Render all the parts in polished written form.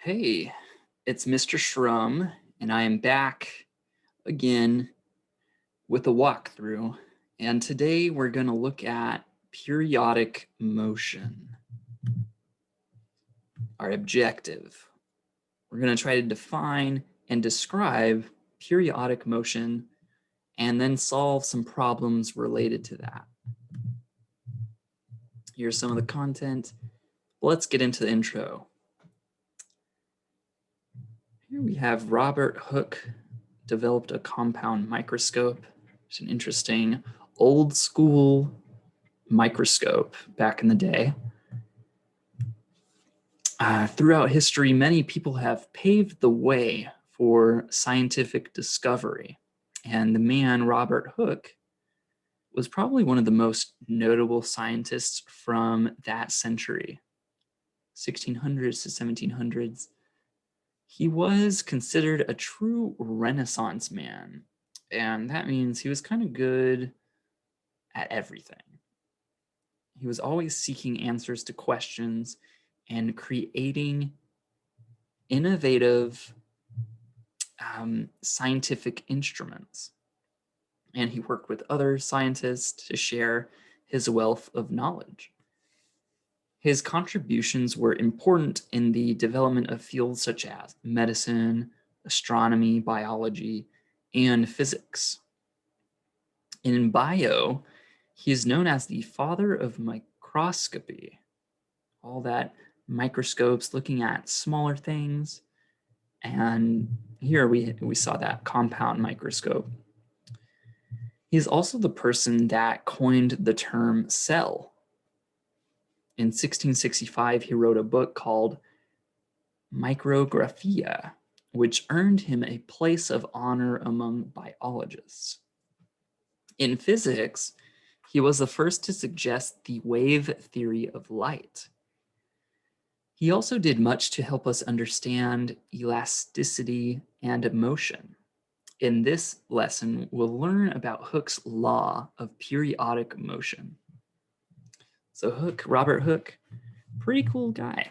Hey, it's Mr. Shrum, and I am back again with a walkthrough. And today we're going to look at periodic motion, our objective. We're going to try to define and describe periodic motion and then solve some problems related to that. Here's some of the content. Let's get into the intro. Here we have Robert Hooke developed a compound microscope. It's an interesting old school microscope back in the day. Throughout history, many people have paved the way for scientific discovery. And the man, Robert Hooke, was probably one of the most notable scientists from that century, 1600s to 1700s. He was considered a true Renaissance man, and that means he was kind of good at everything. He was always seeking answers to questions and creating innovative scientific instruments. And he worked with other scientists to share his wealth of knowledge. His contributions were important in the development of fields such as medicine, astronomy, biology, and physics. In bio, he is known as the father of microscopy. All that microscopes looking at smaller things. And here we saw that compound microscope. He's also the person that coined the term cell. In 1665, he wrote a book called Micrographia, which earned him a place of honor among biologists. In physics, he was the first to suggest the wave theory of light. He also did much to help us understand elasticity and motion. In this lesson, we'll learn about Hooke's law of periodic motion. So Hooke, Robert Hooke, pretty cool guy.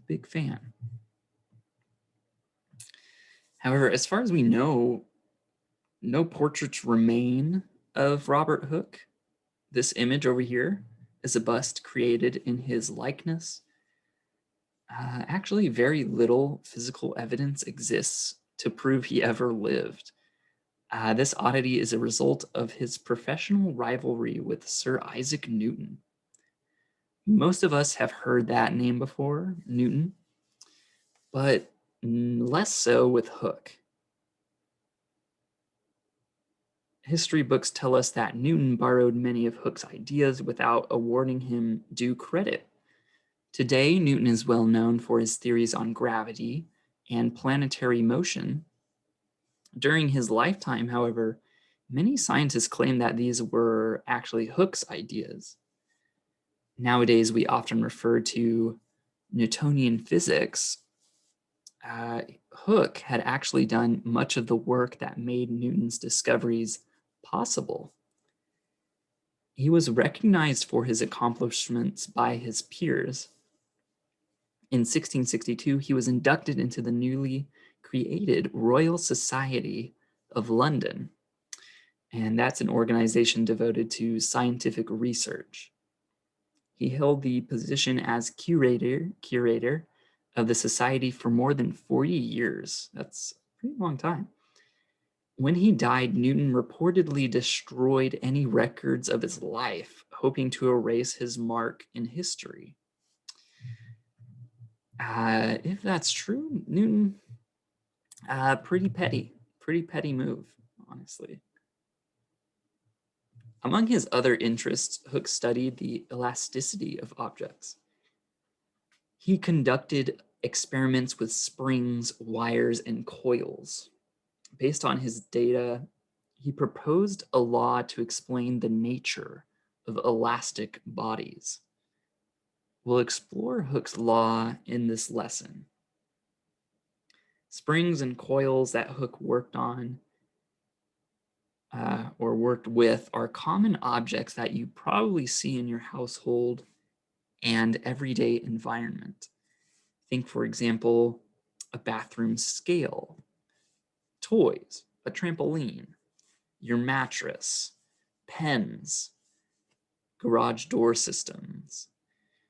Big fan. However, as far as we know, no portraits remain of Robert Hooke. This image over here is a bust created in his likeness. Actually, very little physical evidence exists to prove he ever lived. This oddity is a result of his professional rivalry with Sir Isaac Newton. Most of us have heard that name before, Newton, but less so with Hooke. History books tell us that Newton borrowed many of Hooke's ideas without awarding him due credit. Today, Newton is well known for his theories on gravity and planetary motion. During his lifetime, however, many scientists claim that these were actually Hooke's ideas. Nowadays, we often refer to Newtonian physics. Hooke had actually done much of the work that made Newton's discoveries possible. He was recognized for his accomplishments by his peers. In 1662, he was inducted into the newly created Royal Society of London, and that's an organization devoted to scientific research. He held the position as curator of the society for more than 40 years. That's a pretty long time. When he died, Newton reportedly destroyed any records of his life, hoping to erase his mark in history. If that's true, Newton, pretty petty move, honestly. Among his other interests, Hooke studied the elasticity of objects. He conducted experiments with springs, wires, and coils. Based on his data, he proposed a law to explain the nature of elastic bodies. We'll explore Hooke's law in this lesson. Springs and coils that Hooke worked on or worked with are common objects that you probably see in your household and everyday environment. Think, for example, a bathroom scale, toys, a trampoline, your mattress, pens, garage door systems.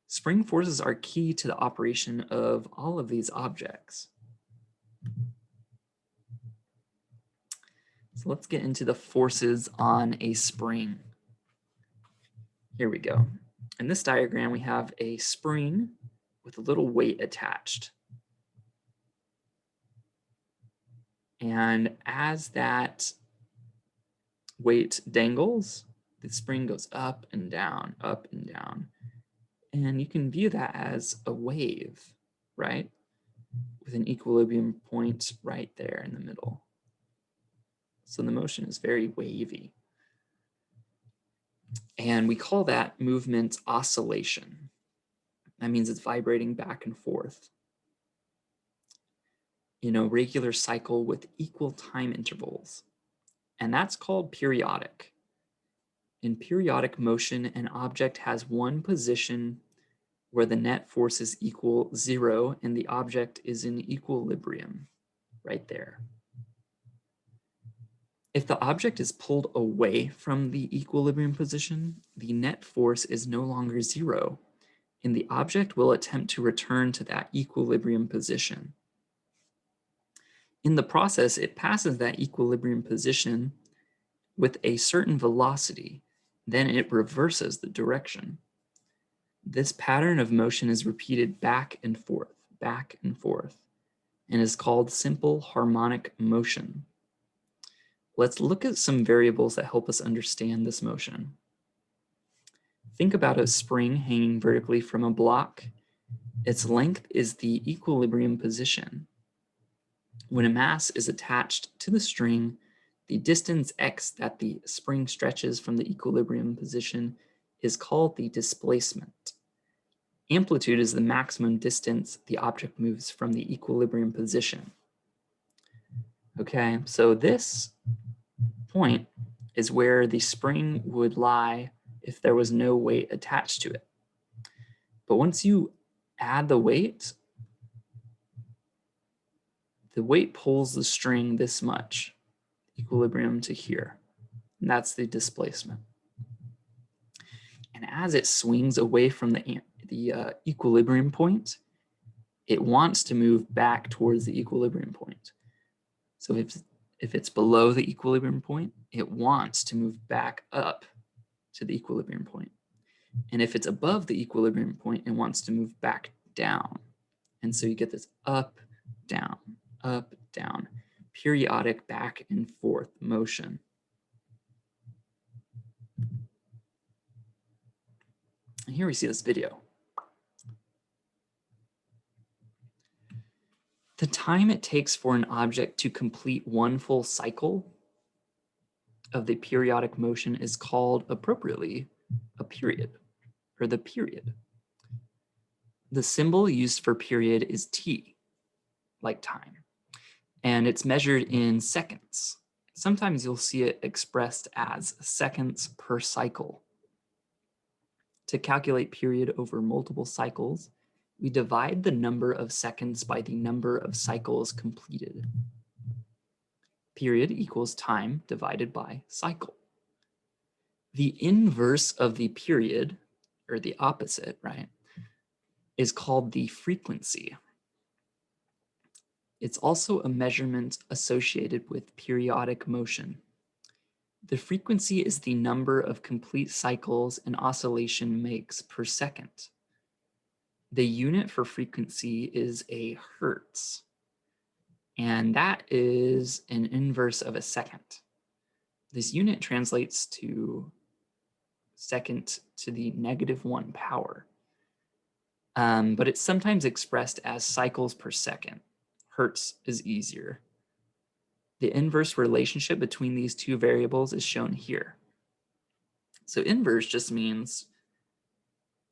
Spring forces are key to the operation of all of these objects. So let's get into the forces on a spring. Here we go. In this diagram, we have a spring with a little weight attached. And as that weight dangles, the spring goes up and down, up and down. And you can view that as a wave, right? With an equilibrium point right there in the middle. So the motion is very wavy. And we call that movement oscillation. That means it's vibrating back and forth in a regular cycle with equal time intervals. And that's called periodic. In periodic motion, an object has one position where the net forces equal 0 and the object is in equilibrium, right there. If the object is pulled away from the equilibrium position, the net force is no longer 0, and the object will attempt to return to that equilibrium position. In the process, it passes that equilibrium position with a certain velocity, then it reverses the direction. This pattern of motion is repeated back and forth, and is called simple harmonic motion. Let's look at some variables that help us understand this motion. Think about a spring hanging vertically from a block. Its length is the equilibrium position. When a mass is attached to the string, the distance x that the spring stretches from the equilibrium position is called the displacement. Amplitude is the maximum distance the object moves from the equilibrium position. Okay, so this point is where the spring would lie if there was no weight attached to it. But once you add the weight pulls the string this much, equilibrium to here, and that's the displacement. And as it swings away from the equilibrium point, it wants to move back towards the equilibrium point. So if it's below the equilibrium point, it wants to move back up to the equilibrium point. And if it's above the equilibrium point, it wants to move back down. And so you get this up, down, periodic back and forth motion. And here we see this video. The time it takes for an object to complete one full cycle of the periodic motion is called appropriately a period, or the period. The symbol used for period is t, like time, and it's measured in seconds. Sometimes you'll see it expressed as seconds per cycle. To calculate period over multiple cycles, we divide the number of seconds by the number of cycles completed. Period equals time divided by cycle. The inverse of the period, or the opposite, right, is called the frequency. It's also a measurement associated with periodic motion. The frequency is the number of complete cycles an oscillation makes per second. The unit for frequency is a hertz, and that is an inverse of a second. This unit translates to second to the -1 power, but it's sometimes expressed as cycles per second. Hertz is easier. The inverse relationship between these two variables is shown here. So inverse just means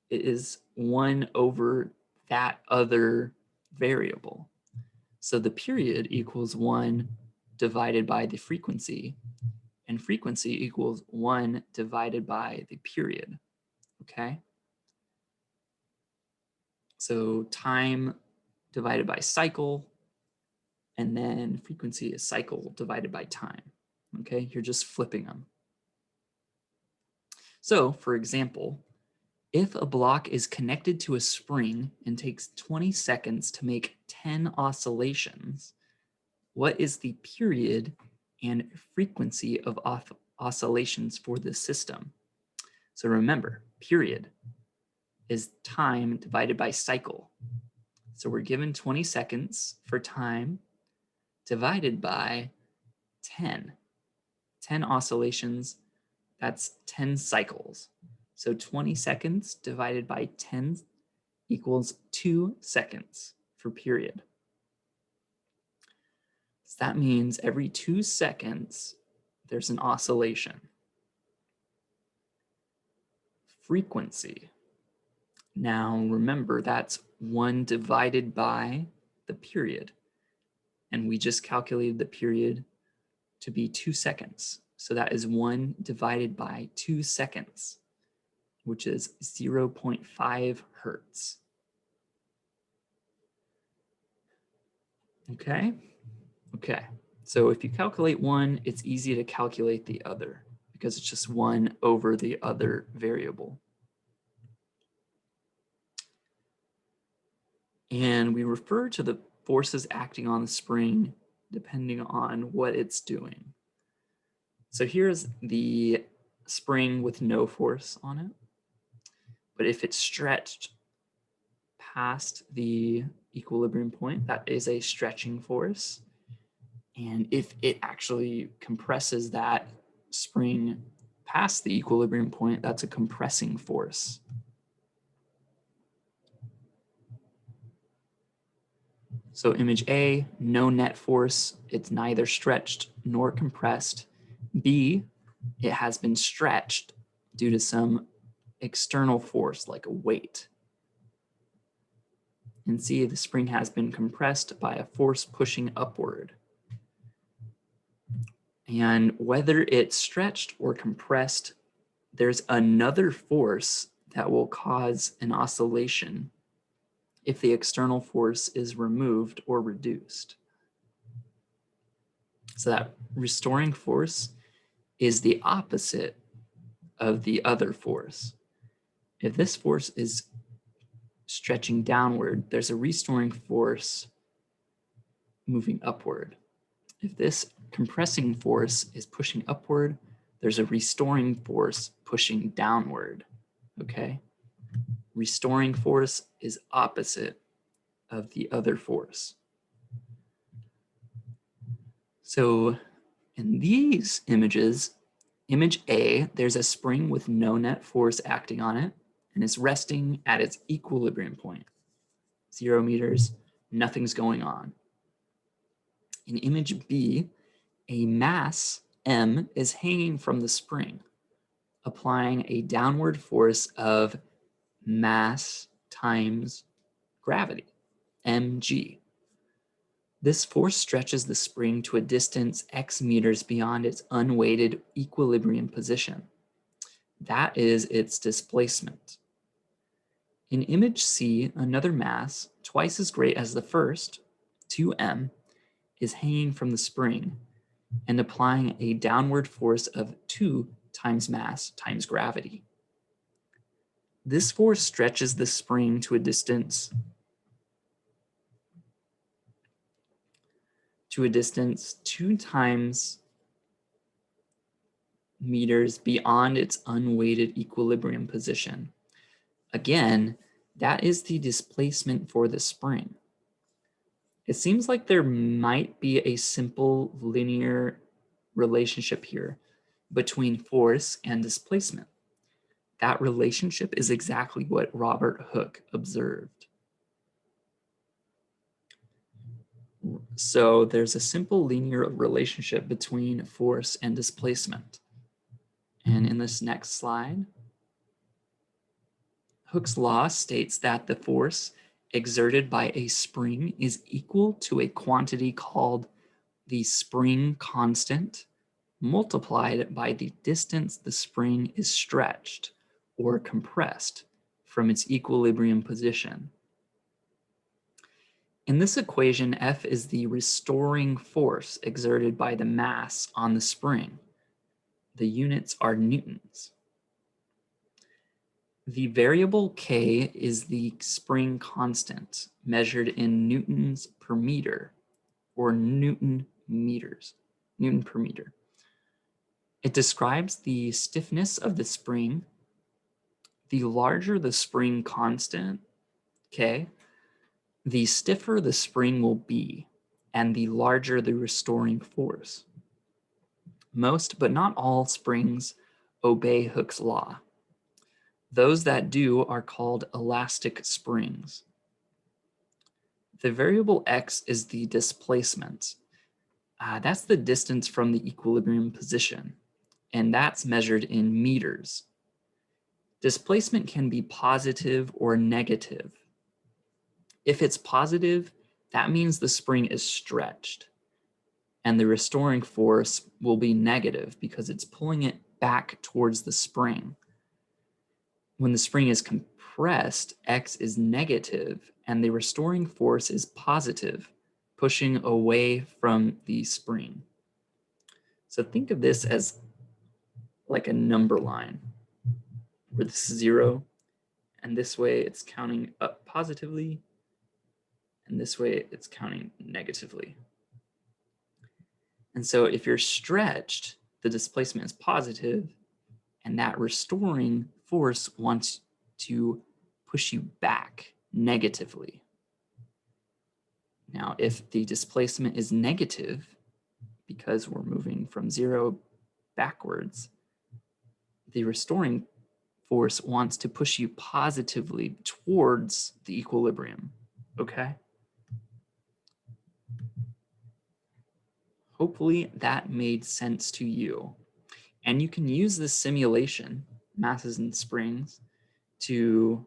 it is 1 over that other variable. So the period equals 1 divided by the frequency, and frequency equals 1 divided by the period, okay? So time divided by cycle, and then frequency is cycle divided by time. Okay, you're just flipping them. So, for example, if a block is connected to a spring and takes 20 seconds to make 10 oscillations, what is the period and frequency of oscillations for this system? So remember, period is time divided by cycle. So we're given 20 seconds for time divided by 10. 10 oscillations, that's 10 cycles. So 20 seconds divided by 10 equals 2 seconds for period. So that means every 2 seconds, there's an oscillation. Frequency. Now remember, that's 1 divided by the period. And we just calculated the period to be 2 seconds. So that is 1 divided by 2 seconds, which is 0.5 hertz. Okay? Okay. So if you calculate one, it's easy to calculate the other because it's just 1 over the other variable. And we refer to the forces acting on the spring depending on what it's doing. So here's the spring with no force on it. But if it's stretched past the equilibrium point, that is a stretching force. And if it actually compresses that spring past the equilibrium point, that's a compressing force. So image A, no net force. It's neither stretched nor compressed. B, it has been stretched due to some external force like a weight. And C, the spring has been compressed by a force pushing upward. And whether it's stretched or compressed, there's another force that will cause an oscillation if the external force is removed or reduced. So that restoring force is the opposite of the other force. If this force is stretching downward, there's a restoring force moving upward. If this compressing force is pushing upward, there's a restoring force pushing downward, okay? Restoring force is opposite of the other force. So in these images, image A, there's a spring with no net force acting on it, and it's resting at its equilibrium point. 0 meters, nothing's going on. In image B, a mass, M, is hanging from the spring, applying a downward force of mass times gravity, mg. This force stretches the spring to a distance x meters beyond its unweighted equilibrium position. That is its displacement. In image C, another mass, twice as great as the first, 2m, is hanging from the spring and applying a downward force of 2 times mass times gravity. This force stretches the spring to a distance 2 times meters beyond its unweighted equilibrium position. Again, that is the displacement for the spring. It seems like there might be a simple linear relationship here between force and displacement. That relationship is exactly what Robert Hooke observed. So there's a simple linear relationship between force and displacement. And in this next slide, Hooke's law states that the force exerted by a spring is equal to a quantity called the spring constant multiplied by the distance the spring is stretched or compressed from its equilibrium position. In this equation, F is the restoring force exerted by the mass on the spring. The units are newtons. The variable K is the spring constant, measured in newtons per meter, or Newton per meter. It describes the stiffness of the spring. The larger the spring constant, K, the stiffer the spring will be, and the larger the restoring force. Most, but not all, springs obey Hooke's law. Those that do are called elastic springs. The variable x is the displacement. That's the distance from the equilibrium position, and that's measured in meters. Displacement can be positive or negative. If it's positive, that means the spring is stretched, and the restoring force will be negative because it's pulling it back towards the spring. When the spring is compressed, X is negative, and the restoring force is positive, pushing away from the spring. So think of this as like a number line, where this is 0, and this way it's counting up positively, and this way it's counting negatively. And so if you're stretched, the displacement is positive, and that restoring force wants to push you back negatively. Now, if the displacement is negative, because we're moving from 0 backwards, the restoring force wants to push you positively towards the equilibrium, okay? Hopefully that made sense to you. And you can use this simulation, masses and springs, to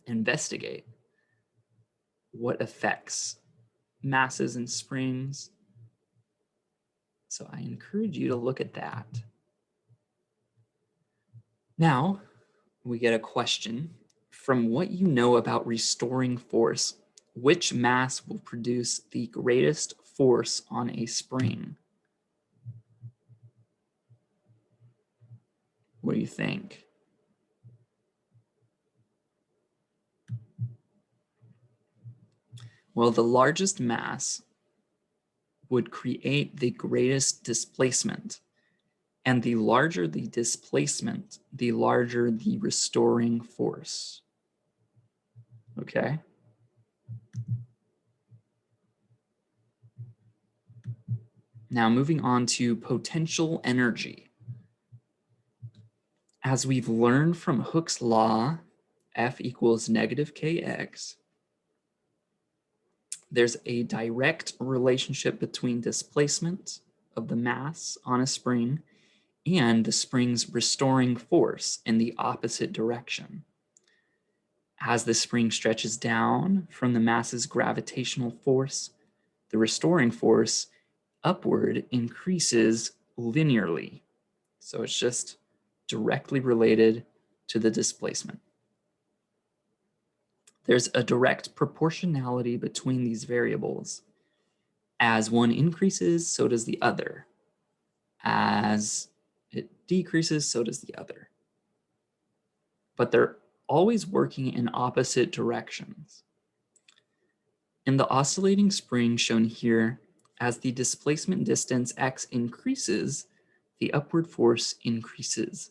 investigate what affects masses and springs. So I encourage you to look at that. Now, we get a question. From what you know about restoring force, which mass will produce the greatest force on a spring? What do you think? Well, the largest mass would create the greatest displacement. And the larger the displacement, the larger the restoring force. Okay? Now moving on to potential energy. As we've learned from Hooke's law, F equals negative kx, there's a direct relationship between displacement of the mass on a spring and the spring's restoring force in the opposite direction. As the spring stretches down from the mass's gravitational force, the restoring force upward increases linearly. So it's just directly related to the displacement. There's a direct proportionality between these variables. As one increases, so does the other. As it decreases, so does the other. But they're always working in opposite directions. In the oscillating spring shown here, as the displacement distance x increases, the upward force increases.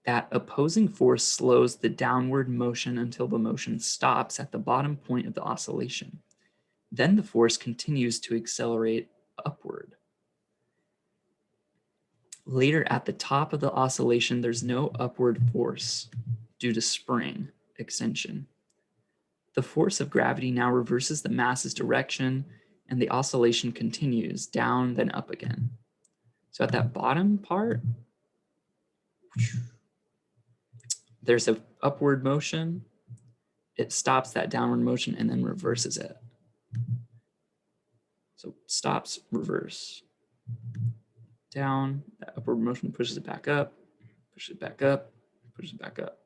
That opposing force slows the downward motion until the motion stops at the bottom point of the oscillation. Then the force continues to accelerate upward. Later at the top of the oscillation, there's no upward force due to spring extension. The force of gravity now reverses the mass's direction, and the oscillation continues down, then up again. So at that bottom part, there's an upward motion. It stops that downward motion and then reverses it. So stops, reverse. Down, that upward motion pushes it back up, pushes it back up, pushes it back up.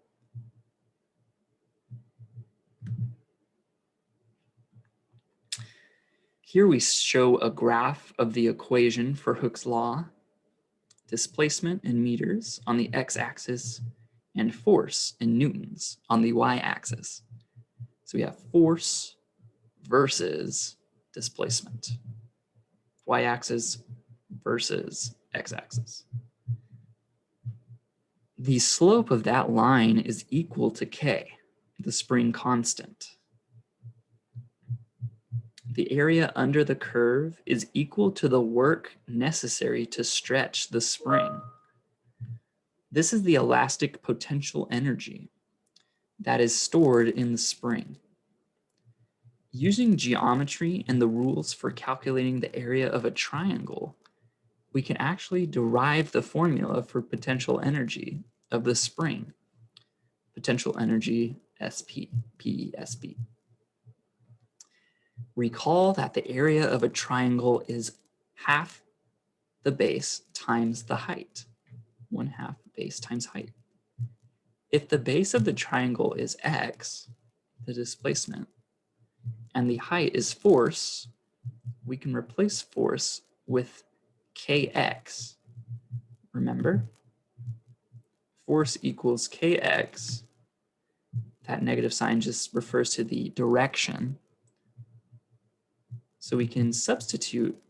Here we show a graph of the equation for Hooke's law, displacement in meters on the x-axis and force in newtons on the y-axis. So we have force versus displacement, y-axis versus x-axis. The slope of that line is equal to k, the spring constant. The area under the curve is equal to the work necessary to stretch the spring. This is the elastic potential energy that is stored in the spring. Using geometry and the rules for calculating the area of a triangle, we can actually derive the formula for potential energy of the spring. Potential energy SP, PESP. Recall that the area of a triangle is half the base times the height. 1/2 base times height. If the base of the triangle is x, the displacement, and the height is force, we can replace force with kx. Remember? Force equals kx. That negative sign just refers to the direction. So we can substitute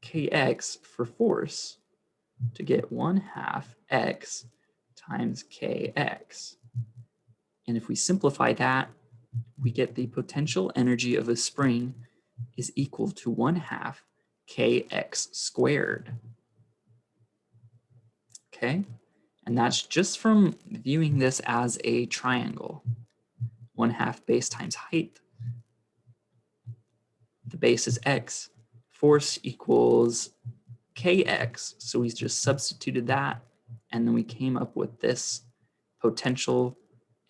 kx for force to get 1/2 x times kx. And if we simplify that, we get the potential energy of a spring is equal to 1/2 kx squared. Okay, and that's just from viewing this as a triangle. 1/2 base times height. The base is x. Force equals kx, so we just substituted that, and then we came up with this potential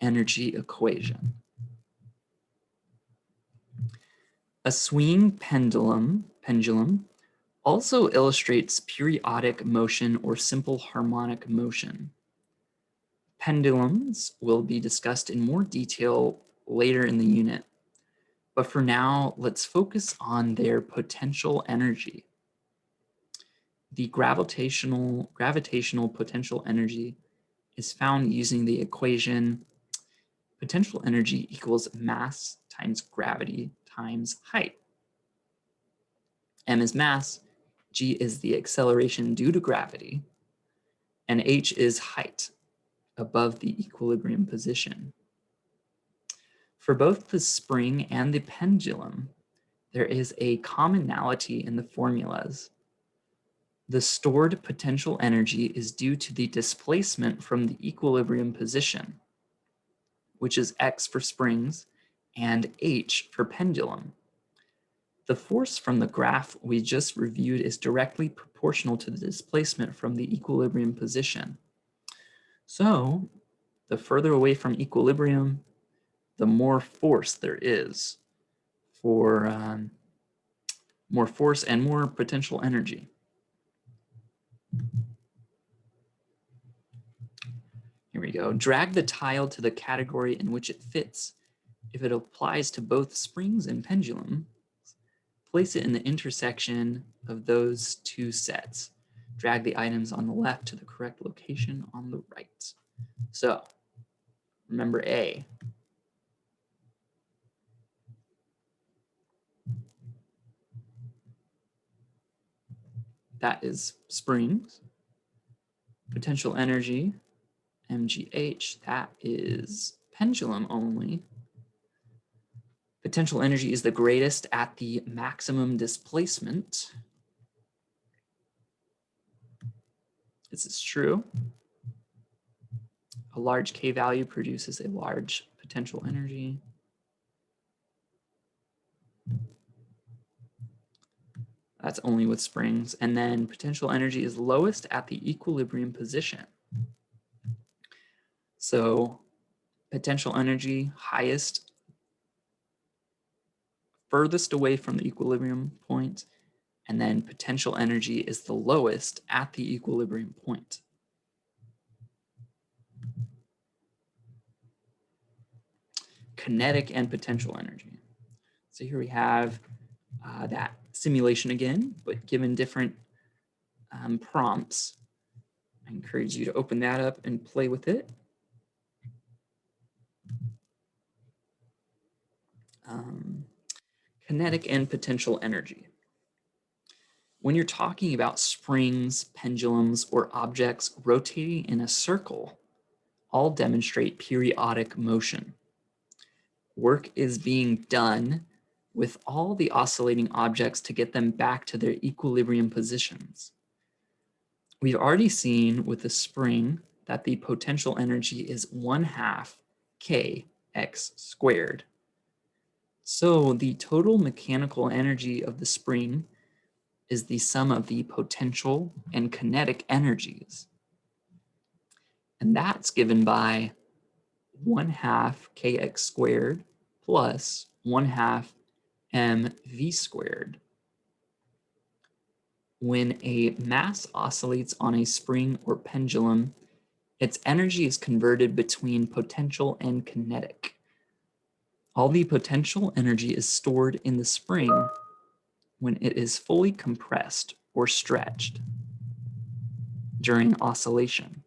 energy equation. A swinging pendulum also illustrates periodic motion or simple harmonic motion. Pendulums will be discussed in more detail later in the unit, but for now, let's focus on their potential energy. The gravitational potential energy is found using the equation potential energy equals mass times gravity times height. M is mass, g is the acceleration due to gravity, and h is height above the equilibrium position. For both the spring and the pendulum, there is a commonality in the formulas. The stored potential energy is due to the displacement from the equilibrium position, which is x for springs and h for pendulum. The force from the graph we just reviewed is directly proportional to the displacement from the equilibrium position. So the further away from equilibrium, the more force there is for more force and more potential energy. Here we go. Drag the tile to the category in which it fits. If it applies to both springs and pendulum, place it in the intersection of those two sets. Drag the items on the left to the correct location on the right. So remember A. That is springs. Potential energy, mgh, that is pendulum only. Potential energy is the greatest at the maximum displacement. This is true. A large K value produces a large potential energy. That's only with springs. And then potential energy is lowest at the equilibrium position. So potential energy highest, furthest away from the equilibrium point, and then potential energy is the lowest at the equilibrium point. Kinetic and potential energy. So here we have that simulation again, but given different prompts. I encourage you to open that up and play with it. Kinetic and potential energy. When you're talking about springs, pendulums, or objects rotating in a circle, all demonstrate periodic motion. Work is being done with all the oscillating objects to get them back to their equilibrium positions. We've already seen with the spring that the potential energy is 1/2 kx squared. So the total mechanical energy of the spring is the sum of the potential and kinetic energies. And that's given by 1/2 kx squared plus 1/2 mv squared. When a mass oscillates on a spring or pendulum, its energy is converted between potential and kinetic. All the potential energy is stored in the spring when it is fully compressed or stretched during oscillation.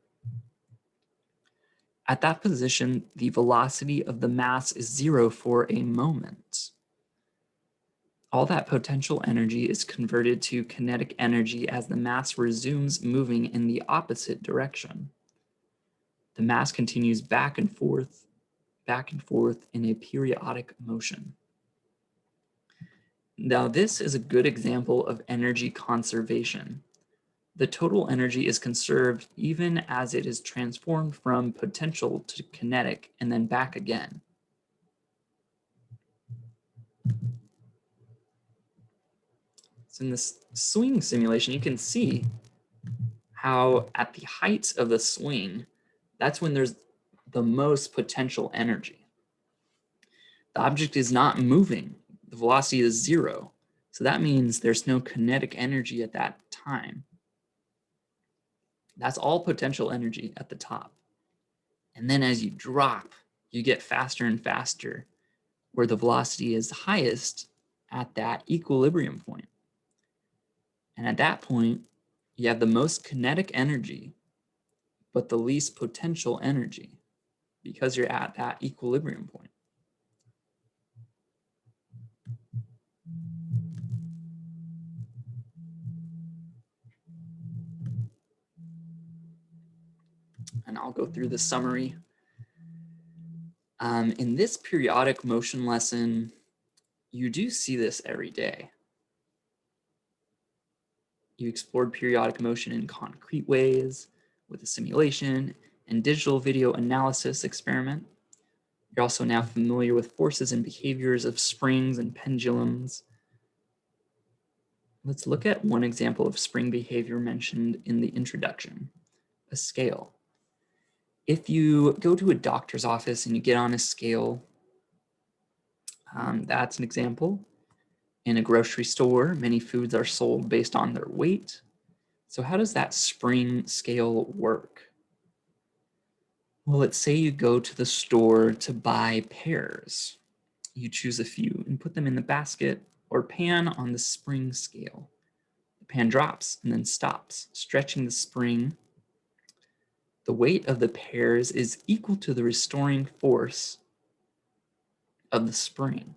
At that position, the velocity of the mass is 0 for a moment. All that potential energy is converted to kinetic energy as the mass resumes moving in the opposite direction. The mass continues back and forth in a periodic motion. Now, this is a good example of energy conservation. The total energy is conserved even as it is transformed from potential to kinetic and then back again. So in this swing simulation, you can see how at the height of the swing, that's when there's the most potential energy. The object is not moving. The velocity is 0. So that means there's no kinetic energy at that time. That's all potential energy at the top. And then as you drop, you get faster and faster, where the velocity is highest at that equilibrium point. And at that point, you have the most kinetic energy, but the least potential energy, because you're at that equilibrium point. And I'll go through the summary. In this periodic motion lesson, you do see this every day. You explored periodic motion in concrete ways with a simulation and digital video analysis experiment. You're also now familiar with forces and behaviors of springs and pendulums. Let's look at one example of spring behavior mentioned in the introduction, a scale. If you go to a doctor's office and you get on a scale, that's an example. In a grocery store, many foods are sold based on their weight. So how does that spring scale work? Well, let's say you go to the store to buy pears. You choose a few and put them in the basket or pan on the spring scale. The pan drops and then stops, stretching the spring. The weight of the pears is equal to the restoring force of the spring.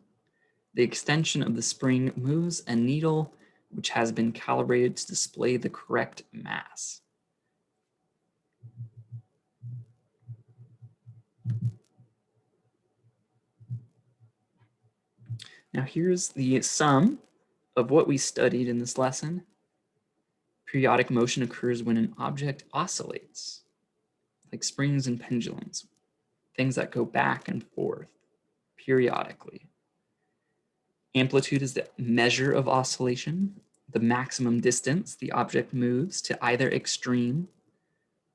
The extension of the spring moves a needle which has been calibrated to display the correct mass. Now here's the sum of what we studied in this lesson. Periodic motion occurs when an object oscillates, like springs and pendulums, things that go back and forth periodically. Amplitude is the measure of oscillation, the maximum distance the object moves to either extreme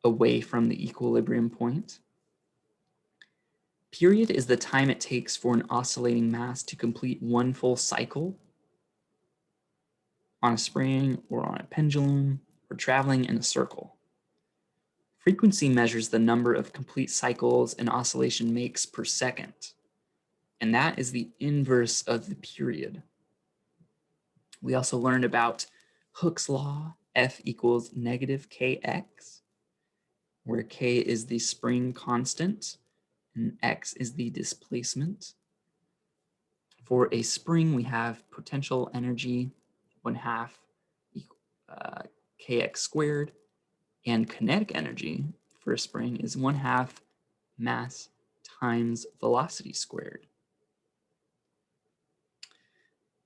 away from the equilibrium point. Period is the time it takes for an oscillating mass to complete one full cycle on a spring or on a pendulum or traveling in a circle. Frequency measures the number of complete cycles an oscillation makes per second, and that is the inverse of the period. We also learned about Hooke's law, F equals negative kx, where k is the spring constant and x is the displacement. For a spring, we have potential energy 1/2 kx squared, and kinetic energy for a spring is 1/2 mass times velocity squared.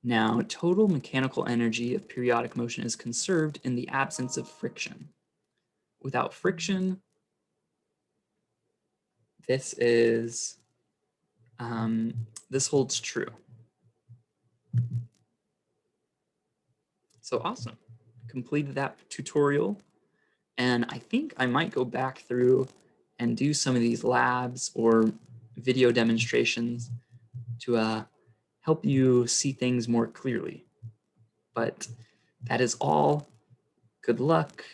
Now, total mechanical energy of periodic motion is conserved in the absence of friction. Without friction, this holds true. So awesome. Completed that tutorial. And I think I might go back through and do some of these labs or video demonstrations to help you see things more clearly. But that is all. Good luck.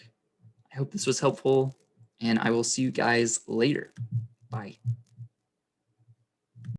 I hope this was helpful, and I will see you guys later. Bye.